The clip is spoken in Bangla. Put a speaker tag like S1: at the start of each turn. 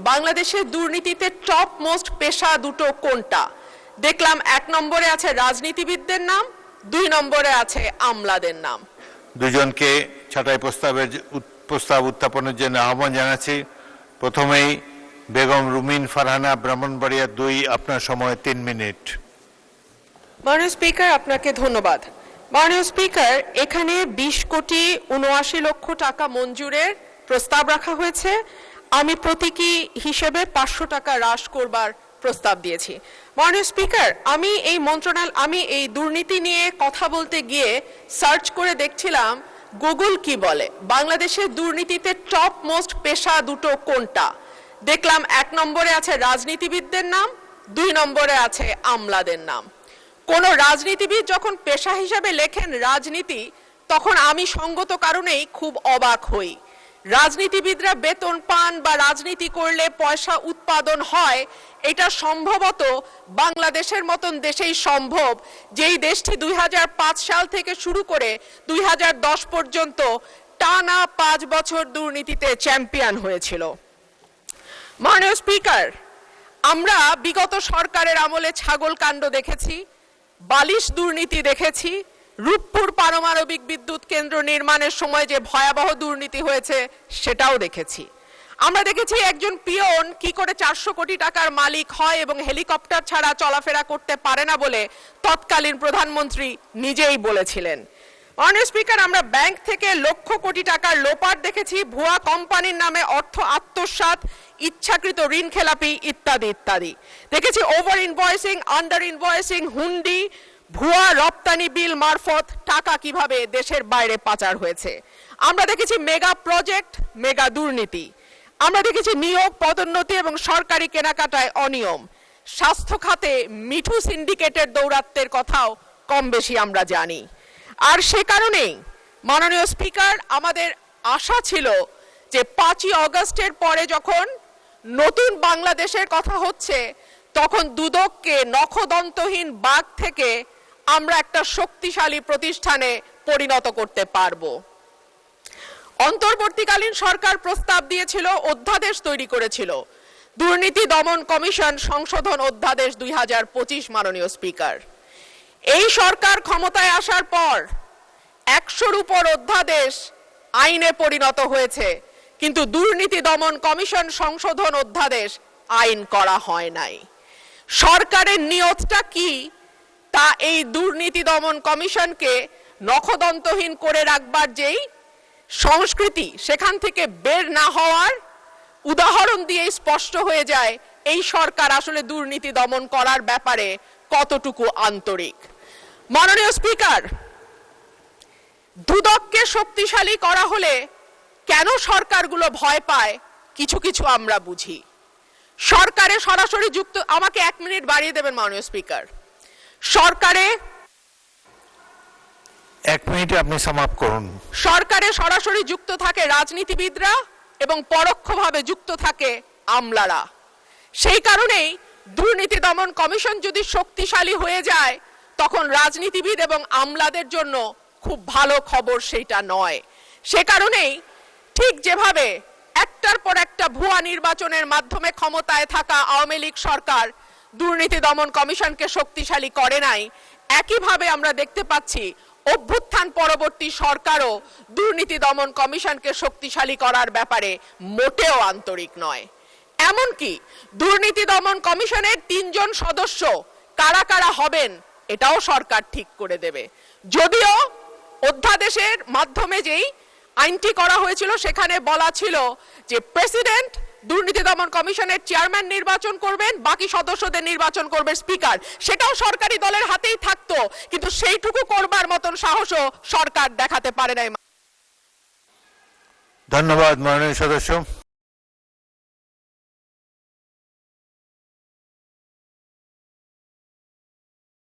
S1: বাংলাদেশের দুর্নীতিতে টপ মোস্ট পেশা দুটো কোনটা? দেখলাম 1 নম্বরে আছে রাজনীতিবিদদের নাম, 2 নম্বরে আছে আমলাদের নাম।
S2: দুজনকে ছাঁটাই প্রস্তাব উত্থাপনের জন্য আহ্বান জানাচ্ছি। প্রথমেই বেগম রুমিন ফারহানা, ব্রাহ্মণবাড়িয়া 2, আপনার সময় 3 মিনিট।
S1: মাননীয় স্পিকার, আপনাকে ধন্যবাদ। মাননীয় স্পিকার, এখানে 20 কোটি 79 লক্ষ টাকা মঞ্জুরের প্রস্তাব রাখা হয়েছে। আমি প্রতীকী হিসেবে 500 টাকা হ্রাস করবার প্রস্তাব দিয়েছি। মাননীয় স্পিকার, আমি এই দুর্নীতি নিয়ে কথা বলতে গিয়ে সার্চ করে দেখছিলাম গুগল কি বলে, বাংলাদেশের দুর্নীতিতে টপ মোস্ট পেশা দুটো কোনটা? দেখলাম 1 নম্বরে আছে রাজনীতিবিদদের নাম, 2 নম্বরে আছে আমলাদের নাম। কোন রাজনীতিবিদ যখন পেশা হিসাবে লেখেন রাজনীতি, তখন আমি সঙ্গত কারণেই খুব অবাক হই। রাজনীতিবিদরা বেতন পান বা রাজনীতি করলে পয়সা উৎপাদন হয়, এটা সম্ভবত বাংলাদেশের মতন দেশেই সম্ভব, যেই দেশটি 2005 সাল থেকে শুরু করে 2010 পর্যন্ত টানা 5 বছর দুর্নীতিতে চ্যাম্পিয়ন হয়েছিল। মাননীয় স্পিকার, আমরা বিগত সরকারের আমলে ছাগল কাণ্ড দেখেছি, বালিশ দুর্নীতি দেখেছি, রূপপুর পারমাণবিক বিদ্যুৎ কেন্দ্র নির্মাণের সময় যে ভয়াবহ দুর্নীতি হয়েছে সেটাও দেখেছি। আমরা দেখেছি একজন পিয়ন কি করে 400 কোটি টাকার মালিক হয় এবং হেলিকপ্টার ছাড়া চলাফেরা করতে পারে না বলে তৎকালীন প্রধানমন্ত্রী নিজেই বলেছিলেন। মাননীয় স্পিকার, আমরা ব্যাংক থেকে লক্ষ কোটি টাকার লোপাট দেখেছি, ভুয়া কোম্পানির নামে অর্থ আত্মসাৎ, ইচ্ছাকৃত ঋণ খেলাপি ইত্যাদি ইত্যাদি দেখেছি। ওভার ইনভয়েসিং, আন্ডার ইনভয়েসিং, হুন্ডি, ভুয়া রপ্তানি বিল মারফত টাকা কিভাবে দেশের বাইরে পাচার হয়েছে। আমরা দেখেছি মেগা প্রজেক্ট, মেগা দুর্নীতি। আমরা দেখেছি নিয়োগ, পদোন্নতি এবং সরকারি কেনাকাটায় অনিয়ম। স্বাস্থ্য খাতে মিঠু সিন্ডিকেটের দৌরাত্ম্যের কথাও কম বেশি আমরা জানি। আর সে কারণেই মাননীয় স্পিকার, আমাদের আশা ছিল যে 5ই অগস্টের পরে যখন নতুন বাংলাদেশের কথা হচ্ছে, তখন দুদককে নখদন্তহীন বাঘ থেকে আমরা একটা শক্তিশালী প্রতিষ্ঠানে পরিণত করতে পারবো। অন্তর্বর্তীকালীন সরকার প্রস্তাব দিয়েছিল, অধ্যাদেশ তৈরি করেছিল, দুর্নীতি দমন কমিশন সংশোধন অধ্যাদেশ 2025। মাননীয় স্পিকার, এই সরকার ক্ষমতায় আসার পর 100-র উপর অধ্যাদেশ আইনে পরিণত হয়েছে, কিন্তু দুর্নীতি দমন কমিশন সংশোধন অধ্যাদেশ আইন করা হয় নাই। সরকারের নিয়তটা কি তা এই দুর্নীতি দমন কমিশনকে নখদন্তহীন করে রাখবার যেই সংস্কৃতি, সেখান থেকে বের না হওয়ার উদাহরণ দিয়ে স্পষ্ট হয়ে যায় এই সরকার আসলে দুর্নীতি দমন করার ব্যাপারে কতটুকু আন্তরিক। মাননীয় স্পিকার, দুদককে শক্তিশালী করা হলে কেন সরকারগুলো ভয় পায় কিছু কিছু আমরা বুঝি। সরকারে সরাসরি যুক্ত, আমাকে 1 মিনিট বাড়িয়ে দেবেন মাননীয় স্পিকার। সরকারে
S2: 1 মিনিটে আপনি সমাপ্ত করুন।
S1: সরকারে সরাসরি যুক্ত থাকে রাজনীতিবিদরা এবং পরোক্ষভাবে যুক্ত থাকে আমলারা। সেই কারণেই দুর্নীতি দমন কমিশন যদি শক্তিশালী হয়ে যায়, তখন রাজনীতিবিদ এবং আমলাদের জন্য খুব ভালো খবর সেইটা নয়। সে কারণেই ঠিক যেভাবে একটার পর একটা ভুয়া নির্বাচনের মাধ্যমে ক্ষমতায় থাকা আওয়ামী লীগ সরকার দুর্নীতি দমন কমিশনকে শক্তিশালী করে নাই, একইভাবে আমরা দেখতে পাচ্ছি অভ্যুত্থান পরবর্তী সরকারও দুর্নীতি দমন কমিশনকে শক্তিশালী করার ব্যাপারে মোটেও আন্তরিক নয়। এমনকি দুর্নীতি দমন কমিশনের 3 জন সদস্য কারা কারা হবেন এটাও সরকার ঠিক করে দেবে। যদিও অধ্যাদেশের মাধ্যমে যেই আইনটি করা হয়েছিল সেখানে বলা ছিল যে প্রেসিডেন্ট দুর্নীতি দমন কমিশনের চেয়ারম্যান নির্বাচন করবেন, বাকি সদস্যদের নির্বাচন করবে স্পিকার। সেটাও সরকারি দলের হাতেই থাকতো, কিন্তু সেইটুকু করবার মতন সাহসও সরকার দেখাতে পারে নাই।
S2: ধন্যবাদ মাননীয় সদস্য।